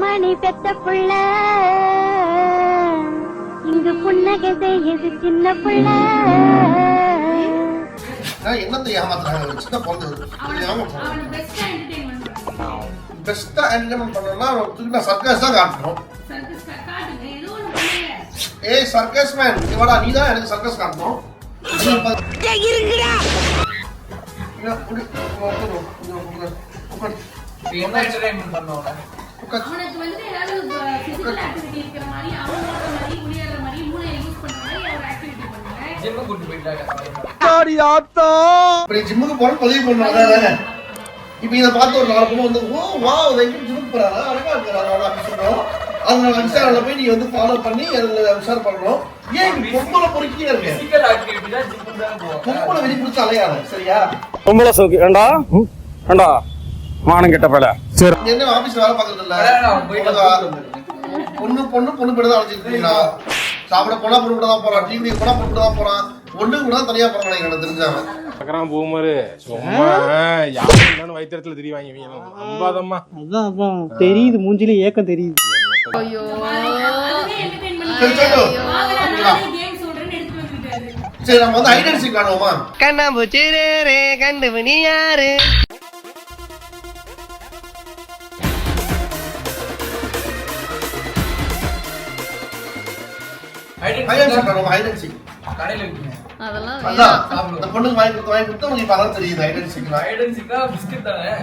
மணி பெத்த புள்ள இங்கு புன்னகை செய்யுது சின்ன புள்ள. என்னத்தை ஏமாத்துறாங்க? சின்ன பொண்ணு பெஸ்டா என்டர்டைன்மெண்ட் பண்ணணும்னா சர்க்கஸ் தான் காட்டணும். ஏய் சர்க்கஸ் மேன், இவடா நீ தான் எனக்கு சர்க்கஸ் காட்டணும். என்ன என்டர்டைன்மெண்ட் பண்ணோம்? அவனுக்கு வந்து ஏதாவது பிசிக்கல் ஆக்டிவிட்டி இருக்கிற மாதிரி அவனோட மாதிரி குடியேற மாதிரி மூளையை யூஸ் பண்ற மாதிரி ஒரு ஆக்டிவிட்டி பண்ணுங்க. ஜிம் கூட்டி போயிட்டாங்க. ஆடி ஆத்தா. இப்ப ஜிம்முக்கு போற பதிவு பண்ணுவாங்க. இப்ப இத பார்த்து ஒரு நாலு பொண்ணு வந்து ஓ வாவ் வெங்கட் ஜிம்முக்கு போறாரா அழகா இருக்காரா அப்படி சொல்றோம். அதனால இன்ஸ்டால போய் நீ வந்து ஃபாலோ பண்ணி அதுல ஷேர் பண்ணனும். ஏன் பொம்பளை பொறுக்கிட்டே இருக்க? பிசிக்கல் ஆக்டிவிட்டி தான் ஜிம்முக்கு தான் போவாங்க. பொம்பளை வெடி புடிச்சு அலையாத சரியா? பொம்பளை சோக்கு ஏண்டா ஏண்டா மானம் கெட்ட பல. சரி என்ன ஆபீஸ்ல வேலை பார்க்கறது இல்ல? பொண்ணு பொண்ணு பொண்ணு கூட தான் அழைச்சிட்டு இருக்கீங்களா? சாப்பிட போனா பொண்ணு கூட தான் போறான், டிவி போனா பொண்ணு கூட தான் போறான், ஒண்ணு கூட தான் தனியா போறான். எனக்கு தெரிஞ்சாங்க சக்கரான் பூமரு சும்மா யாரு இல்லன்னு வயிற்றுல திரிவாங்க இவங்க. நம்பாதம்மா. அதான் அதான் தெரியுது, மூஞ்சில ஏக்கம் தெரியுது. ஐயோ சரி நம்ம வந்து ஐடென்டிட்டி காணுவோமா? கண்ணாம்பூச்சிரே கண்டுபிடி யாரு? ஐடென்டிட்டி காணுவோமா? ஐடென்டிட்டி கடையில விக்கீங்க. அதெல்லாம் அதான் அந்த பொண்ணுக்கு வாங்கி கொடுத்து உங்களுக்கு பணம் தெரியுது. ஐடென்டிட்டி ஐடென்டிட்டினா பிஸ்கட் தானே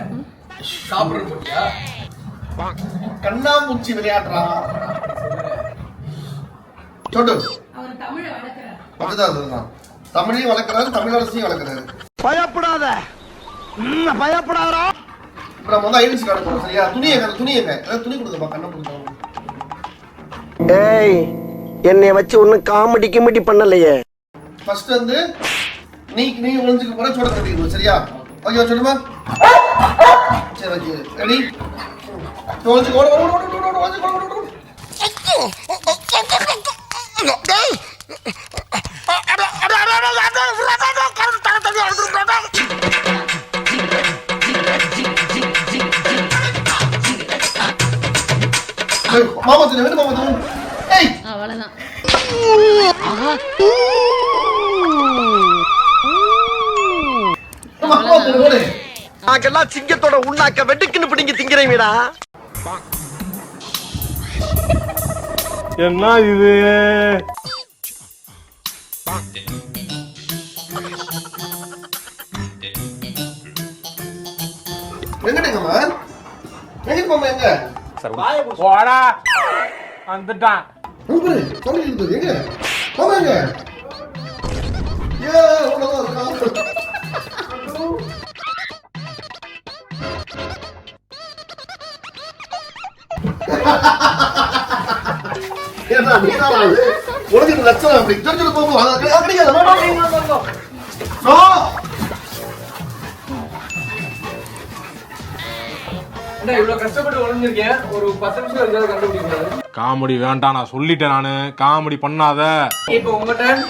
சாப்பிடுற போட்டியா? கண்ணாமூச்சி விளையாடுறான் சொட்டு. அவர் தமிழை வளர்க்கிறார். அதுதான் தமிழையும் வளர்க்கிறாரு, தமிழ் அரசியும் வளர்க்கிறாரு. பயப்படாத பயப்படாதா. இப்ப நம்ம வந்து ஐடென்டிட்டி கார்டு போறோம் சரியா? துணியங்க துணி கொடுங்கப்பா. கண்ணை கொடுங்க. ஏய் என்னை வச்சு ஒன்னும் காமெடி கிமெடி பண்ணலையே. ஃபர்ஸ்ட் வந்து நீ ஒளிஞ்சுக்க போற சோட கட்டிக்கணும் சரியா? ஓகே சொல்லுமா? சரி ஓகே ரெடி? ஒளிஞ்சுக்க ஓட ஓட ஓட ஓட ஓட ஓட ஓட. மாமா தூ வேணும் மாமா தூ. ஏய் அவ்வளவுதான். மாமா தூ ஓடு. நாங்கெல்லாம் சிங்கத்தோட உண்ணாக்க வெட்டுக்குன்னு பிடிங்க திங்கிறீங்கடா. என்ன இது? வெங்கடேங்கம்மா எங்க மாமா எங்க? போடா வந்துட்டான். ஊரு சொல்லி இருக்குது எங்க மாமா எங்க? ஏ ஓடலாம். ஏன்னா நீதான் அது உனக்கு லட்சம் அப்படி தெரிஞ்சு போகும். அப்படிங்க நோ என்ன இவ்வளவு கஷ்டப்பட்டு ஒளிஞ்சிருக்கேன், ஒரு 10 நிமிஷம் இருந்தாலும் கண்டுபிடிக்க. காமெடி வேண்டாம், நான் சொல்லிட்டேன். நானு காமெடி பண்ணாத. இப்போ உங்க டைம்.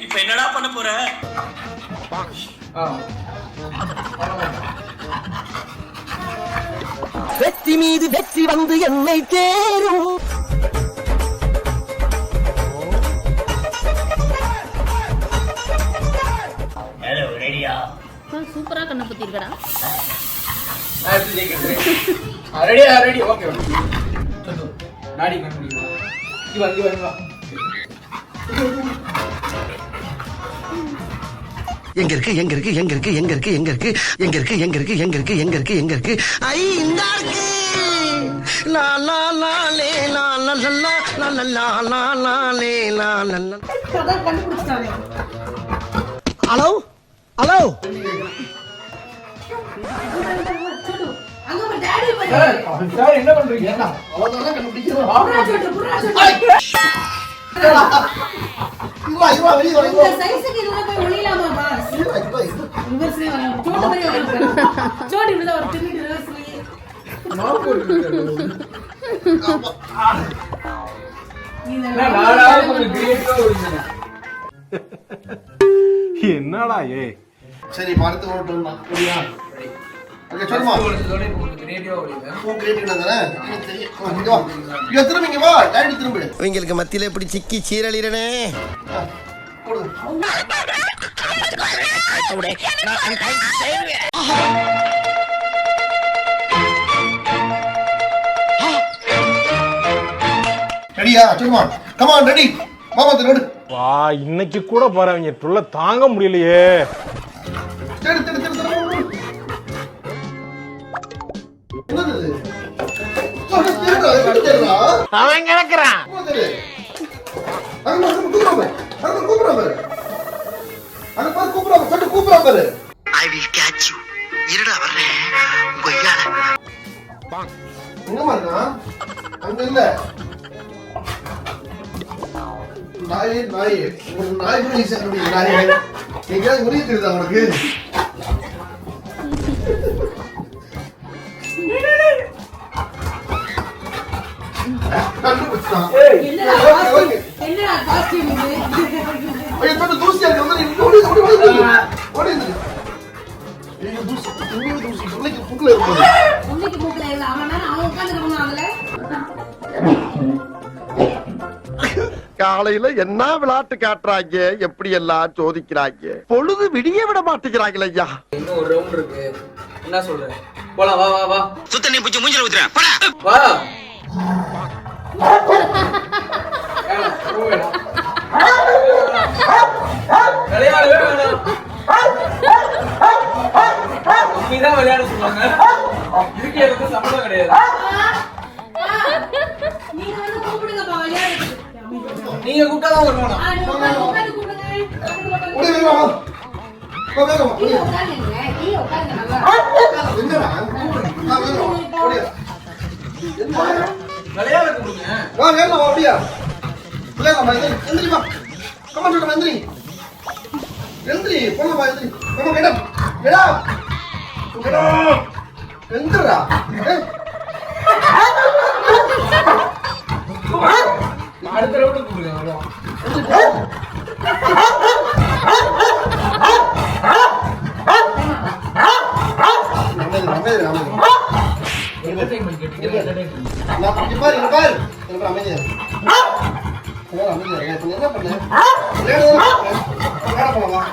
இப்போ என்னடா பண்ண போற? வெற்றி மீது வெற்றி வந்து என்னை தேரும். சூப்பரா கண்ணை பத்தி இருக்கடா. ரெடி ஓகே நாடி கண்டுபிடிக்கலாம். இவா எங்க இருக்கு எங்க இருக்கு எங்க இருக்கு எங்க இருக்கு எங்க இருக்கு எங்க இருக்கு எங்க இருக்கு எங்க இருக்கு எங்க இருக்கு எங்க இருக்கு ஐ இந்த இருக்கு லா லா லா லே லா லா லா லா லா லா லா லே லா லா லா. கண்டுபிடிச்சாங்க. ஹலோ ஹலோ அங்க ஒரு டாடி பாரு. சார் என்ன பண்றீங்க? அவ்வளவுதான் கண்டுபிடிக்கிறோம். இவா வெளிய வா. இந்த சைஸ்க்கு இதுல போய் ஒளியலாமா பாஸ்? ரிவர்ஸ்லயே வரணும். சோடு மாதிரி வரணும். சோடு இப்படி தான் ஒரு திரும்பி ரிவர்ஸ்லயே. நானாவது கொஞ்சம் கிரியேட்டிவா ஒளிஞ்சேன். என்னடா ஏ சரி இப்ப அடுத்து ஓட்டு தான் சரியா ஓகே சொல்லுமா இதோட இப்போ கொஞ்சம் கிரியேட்டிவா ஓடுங்க. ஃபோன் கிரியேட்டிவ் தானே எனக்கு தெரியும் இங்க வா இங்க திரும்ப இங்க வா டைடி திரும்ப இவங்களுக்கு மத்தியில இப்படி சிக்கி சீரழிறனே. போடு ரெடியா சொல்லுமா கமான் ரெடி மாமா திருடு வா இன்னைக்கு கூட பாரு அவங்க தொல்லை தாங்க முடியலையே. தேடு தேடு தேடு தேடு என்னது அவன் கிடக்குறான். I will catch you. இருடா வர்றேன். கொய்யால. எங்கம்மா இருக்கான்? அங்க இல்ல. நாயே நாயே ஒரு நாய் கூட ஈஸியா கண்டுபிடிக்க நாயே. எங்கேயாவது உரிய தெரியுதா உனக்கு? கண்டுபிடிச்சான். என்னடா காஸ்டியூம் இது? ஐயோ தொட்டு தூசியா இருக்கு வந்து ஓடி ஓடி ஓடி ஓடி ஐயோ தூசி இங்க தூசி உங்களுக்கு புக்ல இருக்கு உன்னைக்கு மூக்கல இல்ல அவன் உட்கார்ந்துட்டு அதுல. காலையில என்ன விளையாட்டு காட்டுறாங்க, எப்படி எல்லாம் சோதிக்கிறாங்க. பொழுது விடிய விட மாட்டேங்கிறாங்களே ஐயா. இன்னும் ஒரு ரவுண்ட் இருக்கு. என்ன சொல்ற? போலாம் வா வா வா. சுத்த நீ பூச்சி மூஞ்சில ஊத்துறேன். போடா. வா. வேணாம். விளையாடவே வேணாம். நீதான் விளையாட சொல்லுவாங்க. இதுக்கு எனக்கு சம்பளம் கிடையாது. நீங்க வந்து கூப்பிடுங்கப்பா விளையாடுறதுக்கு. நீங்க கூப்பிட்டாதான் வருவானா? உட்கார்ந்து கூப்பிடுங்க. ஓடி வா வா வா கீழ உட்காருங்க. கீழ உட்காருங்க நல்லா. என்னடா ஓடி விளையாட கூப்பிடுங்க. வா வேணா வா அப்படியே விளையாடமா எந்திரி வா கமான் சொல்றேன் எந்திரி எந்திரி போலாம் வா எந்திரி கமான் மேடம் மேடம் மேடம் எந்திரா அடுத்த ரவுண்ட் கூப்பிடுங்க வருவோம். என்டர்டெயின்மென்ட் கேட்டீங்க. என்டர்டெயின்மென்ட். நான் இங்க பாரு இங்க பாரு இங்க பாரு அமைதியா என்ன பண்ண விளையாட போலாம்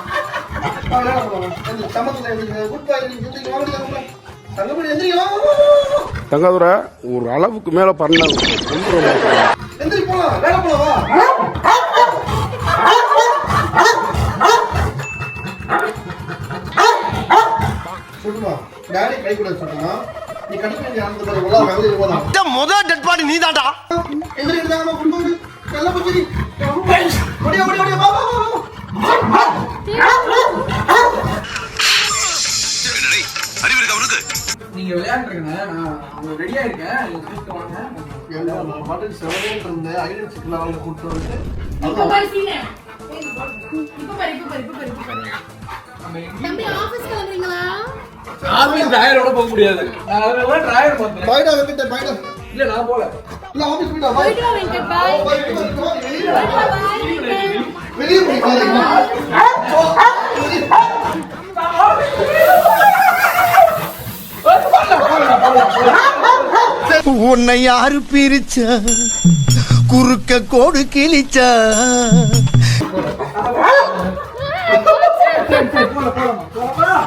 விளையாட போலாம் சமத்துல எந்திரிங்க குட் பை எந்திரிங்க வாங்க தங்கமணி எந்திரிங்க தங்காதுரை ஒரு அளவுக்கு மேல பண்ண எந்திரி போலாம் வேலை போலாம் வா சொல்லுமா டாடி கை கூட சொல்லுமா நீ கண்டிப்பா அந்த மாதிரி உள்ள வந்து இருப்பதா முதல் டெட் பாடி நீதான்டா. எந்திரி எடுத்தாங்க கொண்டு வந்து நல்ல புடி ஓடி ஓடி ஓடி வா வா வா நீங்க விளையாடுறீங்க. நான் ரெடியா இருக்கேன். நீங்க கூப்பிட்டு வாங்க. நான் பாட்டுக்கு செவனேன்னு இருந்தேன் ஐடென்டி லெவலில் கூப்பிட்டு வந்து இப்ப பாரு சீனே. இப்ப பாரு. தம்பி ஆபீஸ் கிளம்புறீங்களா? ஆபீஸ் டிரைவரோட போக முடியாது. நான் அதனால டிரைவர் வந்தேன். பாய்டா வெங்கட் பாய்டா இல்ல நான் போல. இல்ல ஆபீஸ் போய்டா பாய் போயிட்டு வா வெங்கட் பாய். போயிட்டு வா பாய் வெங்கட். வெளிய போய் உன்னை யாரு பிரிச்சா, குறுக்க கோடு கிழிச்சா. போலாம்.